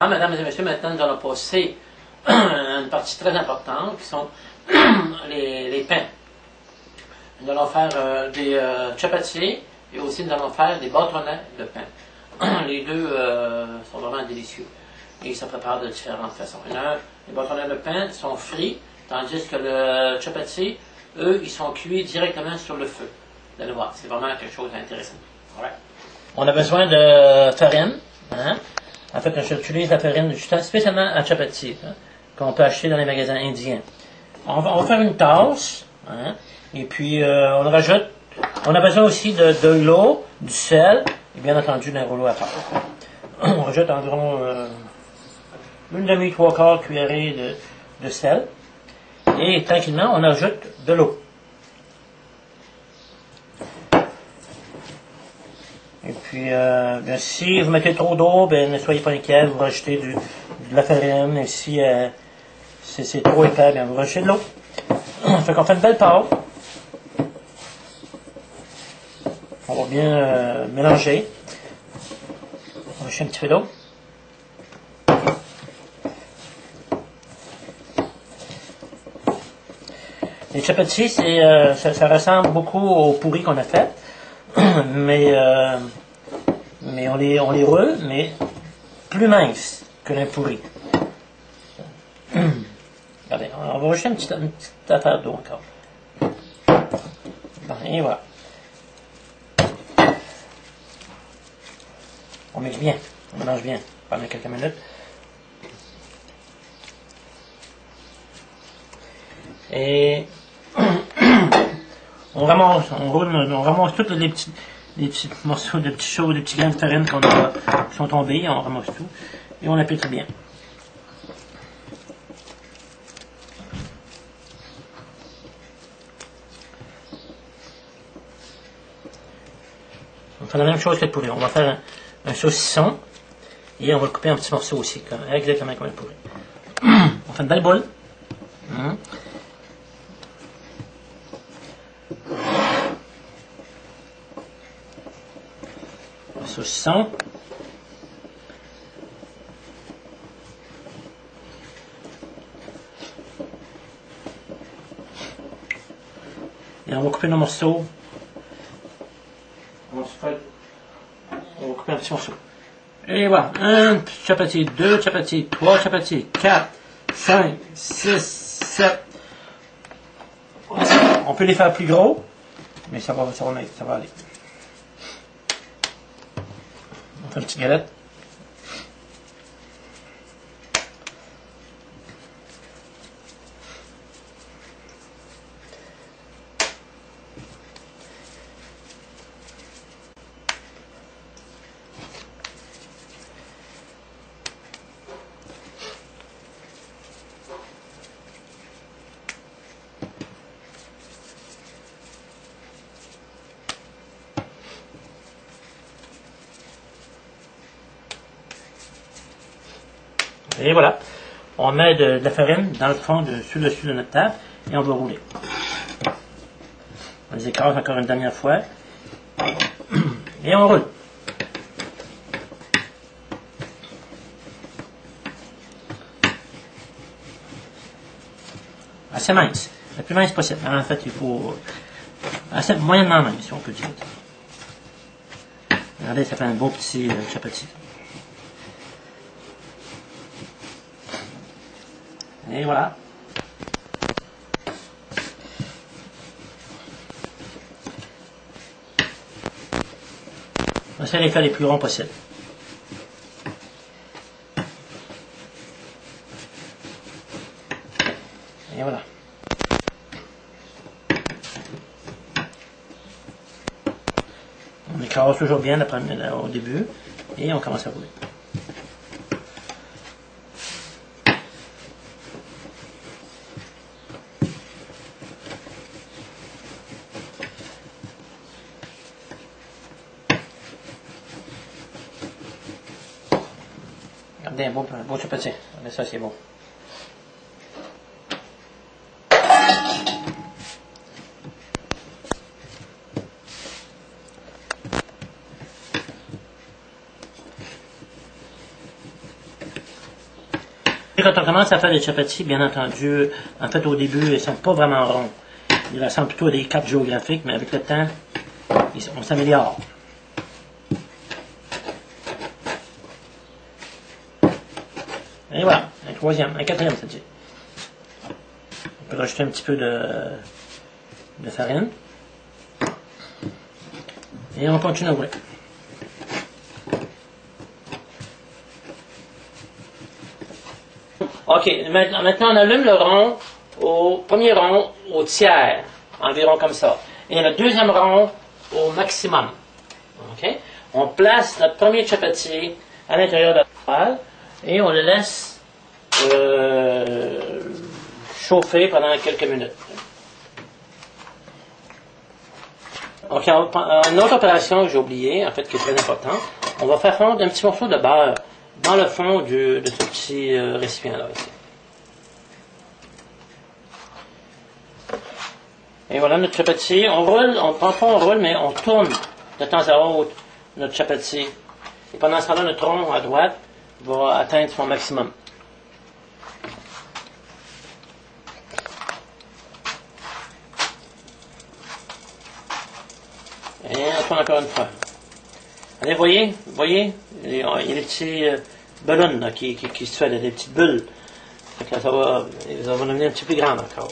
Mesdames et messieurs, maintenant nous allons passer une partie très importante qui sont les pains. Nous allons faire des chapatiers et aussi nous allons faire des bâtonnets de pain. Les deux sont vraiment délicieux et ils se préparent de différentes façons. Les bâtonnets de pain sont frits, tandis que le chapatier, eux, ils sont cuits directement sur le feu. Vous allez voir, c'est vraiment quelque chose d'intéressant. Right. On a besoin de farine. Hein? En fait, j'utilise la farine spécialement à chapati, hein, qu'on peut acheter dans les magasins indiens. On va faire une tasse, hein, et puis on rajoute, on a besoin aussi de l'eau, du sel, et bien entendu d'un rouleau à pâte. On rajoute environ une demi-trois-quarts cuillerée de sel, et tranquillement, on ajoute de l'eau. Et puis, si vous mettez trop d'eau, ne soyez pas inquiets, vous rajoutez de la farine. Et si c'est trop épais, vous rajoutez de l'eau. Fait qu'on fait une belle pâte. On va bien mélanger. On va rajouter un petit peu d'eau. Les chapatis, ça ressemble beaucoup au pourri qu'on a fait. mais on les roule, mais plus minces que le pourri. Regardez, on va rajouter une petite affaire d'eau encore. Bon, et voilà. On mixe bien, on mélange bien pendant quelques minutes. Et on ramasse tous les petits morceaux de petits choses, des petits grains de farine qui sont tombés, on ramasse tout et on appuie très bien. On fait la même chose que le poulet. On va faire un saucisson et on va le couper en petits morceaux aussi, exactement comme le poulet. On fait une belle boule. Saucisson. Et on va couper nos morceaux. On va couper un petit morceau. Et voilà. Un petit chapati, deux chapatis, trois chapatis, 4, 5, 6, 7. On peut les faire plus gros, mais ça va aller. On fait une petite galette. Et voilà, on met de la farine dans le fond sur le dessus de notre table et on va rouler. On les écrase encore une dernière fois et on roule. Assez mince, le plus mince possible. En fait, il faut assez moyennement mince, si on peut dire. Regardez, ça fait un beau petit chapati. Et voilà. On essaie de les faire les plus ronds possibles. Et voilà. On écrase toujours bien au début et on commence à rouler. Regardez, un beau chapati. Ça, c'est bon. quand on commence à faire des chapatis, bien entendu, en fait, au début, ils ne sont pas vraiment ronds. Ils ressemblent plutôt à des cartes géographiques, mais avec le temps, on s'améliore. Et voilà, un troisième, un quatrième, ça dit. On peut rajouter un petit peu de farine. Et on continue à rouler. OK, maintenant on allume le rond au premier rond au tiers, environ comme ça. Et le deuxième rond au maximum. OK? On place notre premier chapati à l'intérieur de la poêle et on le laisse chauffer pendant quelques minutes. OK, une autre opération que j'ai oubliée, en fait, qui est très importante, on va faire fondre un petit morceau de beurre dans le fond de ce petit récipient-là, ici. Et voilà notre chapati. On roule, on roule, mais on tourne de temps à autre notre chapati. Et pendant ce temps-là, notre rond à droite va atteindre son maximum. Et on tourne encore une fois. Allez, voyez, il y a des petits ballons là, qui se font, des petites bulles. Ça va devenir un petit peu grand encore.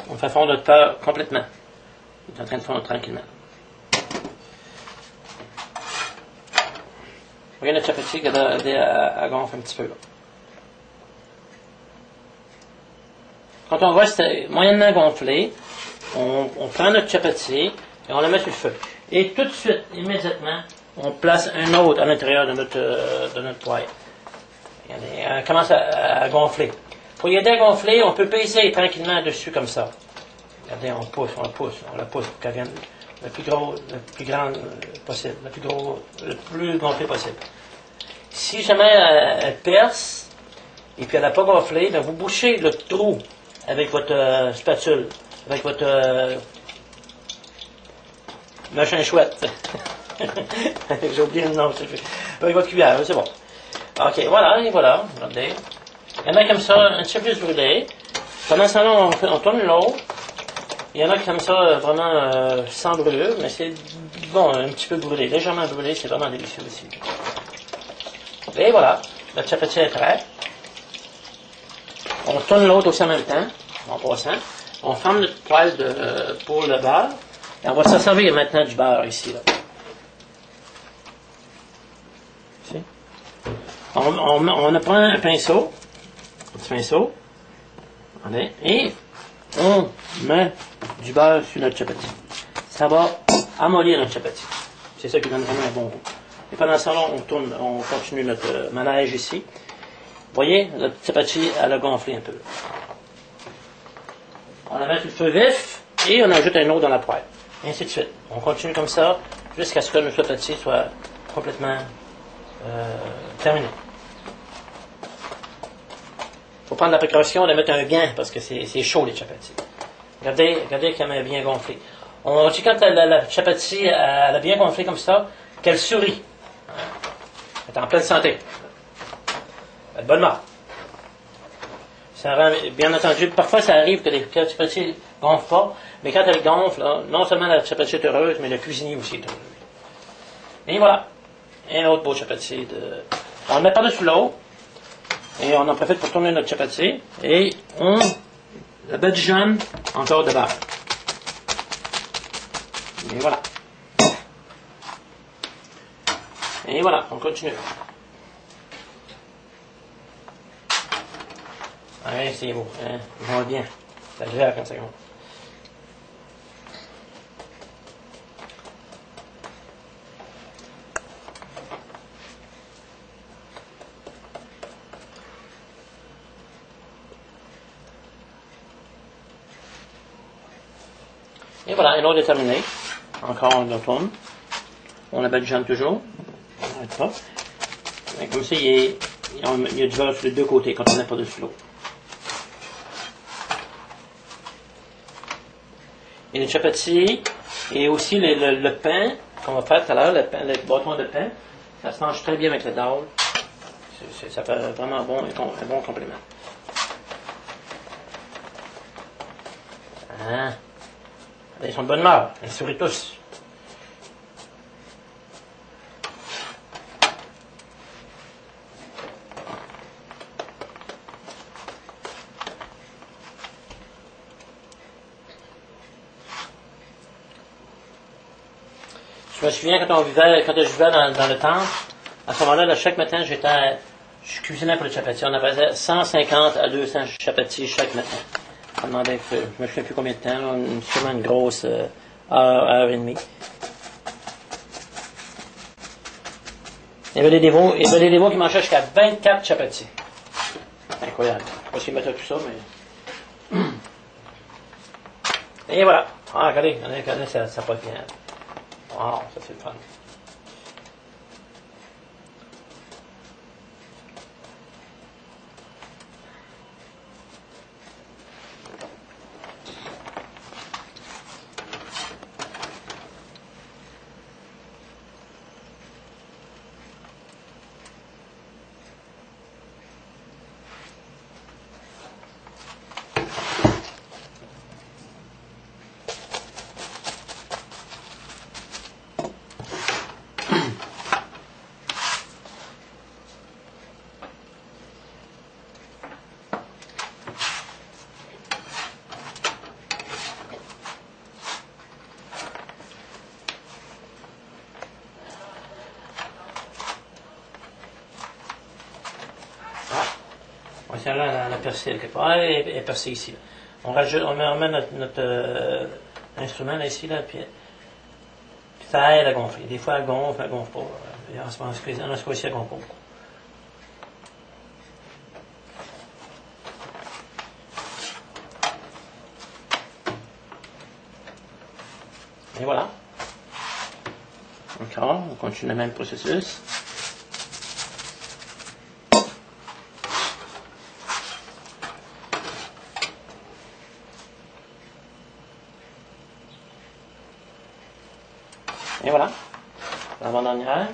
On fait fondre notre beurre complètement. Il est en train de fondre tranquillement. Vous voyez notre chapati qui a aidé à gonfler un petit peu. Là. Quand on voit que c'est moyennement gonflé, on prend notre chapati et on le met sur le feu. Et tout de suite, immédiatement, on place un autre à l'intérieur de notre poêle. Regardez, elle commence à gonfler. Pour y aider à gonfler, on peut peser tranquillement dessus comme ça. Regardez, on la pousse pour qu'elle vienne le plus grand possible, le plus gonflé possible. Si jamais elle perce, et puis elle n'a pas gonflé, bien vous bouchez le trou avec votre spatule, avec votre machin chouette. J'ai oublié le nom, avec votre cuillère, c'est bon. Ok, voilà, et voilà, regardez. Il y en a comme ça, un petit peu plus brûlé. Pendant ce temps-là, on tourne l'eau. Il y en a comme ça, vraiment sans brûlure, mais c'est bon, un petit peu brûlé, légèrement brûlé, c'est vraiment délicieux aussi. Et voilà, notre chapati est prêt. On tourne l'autre aussi en même temps, en passant. On ferme notre poêle pour le beurre. Et on va se servir maintenant du beurre ici. Là. Ici. On prend un pinceau, un petit pinceau, et on met du beurre sur notre chapati. Ça va amollir notre chapati. C'est ça qui donne vraiment un bon goût. Et pendant ce temps-là, on continue notre manège ici. Vous voyez, notre chapati, elle a gonflé un peu. On la met sur le feu vif et on ajoute un autre dans la poêle. Et ainsi de suite. On continue comme ça jusqu'à ce que notre chapati soit complètement terminé. Il faut prendre la précaution de mettre un gant parce que c'est chaud les chapatis. Regardez qu'elle est bien gonflée. On dit quand la chapati elle a bien gonflé comme ça, qu'elle sourit. Elle est en pleine santé. Elle est bonne mort. Bien entendu, parfois ça arrive que les chapatis ne gonflent pas, mais quand elles gonflent, là, non seulement la chapati est heureuse, mais le cuisinier aussi est heureux. Et voilà, un autre beau chapati. On le met par-dessus l'eau, et on en profite pour tourner notre chapati, et on la badigeonne encore de beurre. Et voilà. Et voilà, on continue. Ouais, c'est beau. Hein? Ils vont bien. Ça gère comme ça. Et voilà, un autre est terminé. Encore on le tourne. On la badigeonne toujours. On n'arrête pas. Et comme ça, il y a du beurre sur les deux côtés quand on n'est pas dessus l'eau. Et le chapati Et aussi le pain qu'on va faire tout à l'heure, le bâton de pain, ça se mange très bien avec le dalle. Ça fait vraiment un bon complément. Ah. Ils sont de bonne humeur. Ils sourient tous. Je me souviens quand je vivais dans le temple, à ce moment-là, chaque matin, je cuisinais pour les chapatis. On avait 150 à 200 chapatis chaque matin. Ça demandait, je me souviens plus combien de temps, sûrement une grosse heure et demie. Il y avait des dévots qui mangeaient jusqu'à 24 chapatis. Incroyable. Je ne sais pas s'ils mettaient tout ça, mais. Et voilà. Ah, regardez, ça pas bien. Wow, ça c'est le fun. On va faire la percée quelque part. Elle est percée ici. Là. On met notre instrument là, ici, là, puis ça aide à gonfler. Des fois, elle gonfle pas. En ce cas-ci, elle gonfle pas beaucoup. Et voilà. Encore, on continue le même processus. Et voilà, l'avant-dernière.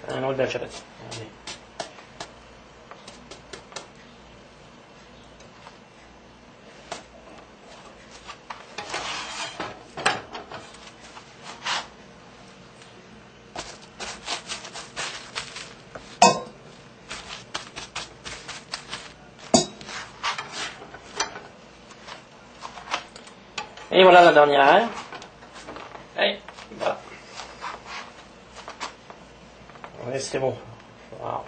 Un autre bel chapati. Et voilà la dernière. Et voilà. Oui, c'est bon. Wow.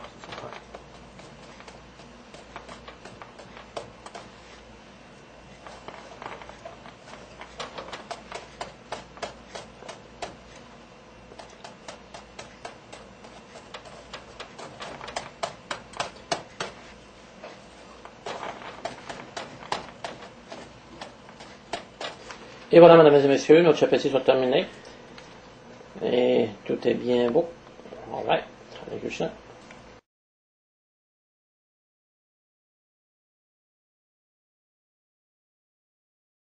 Et voilà, mesdames et messieurs, nos chapatis sont terminés. Et tout est bien beau. Alright, allez, Krishna.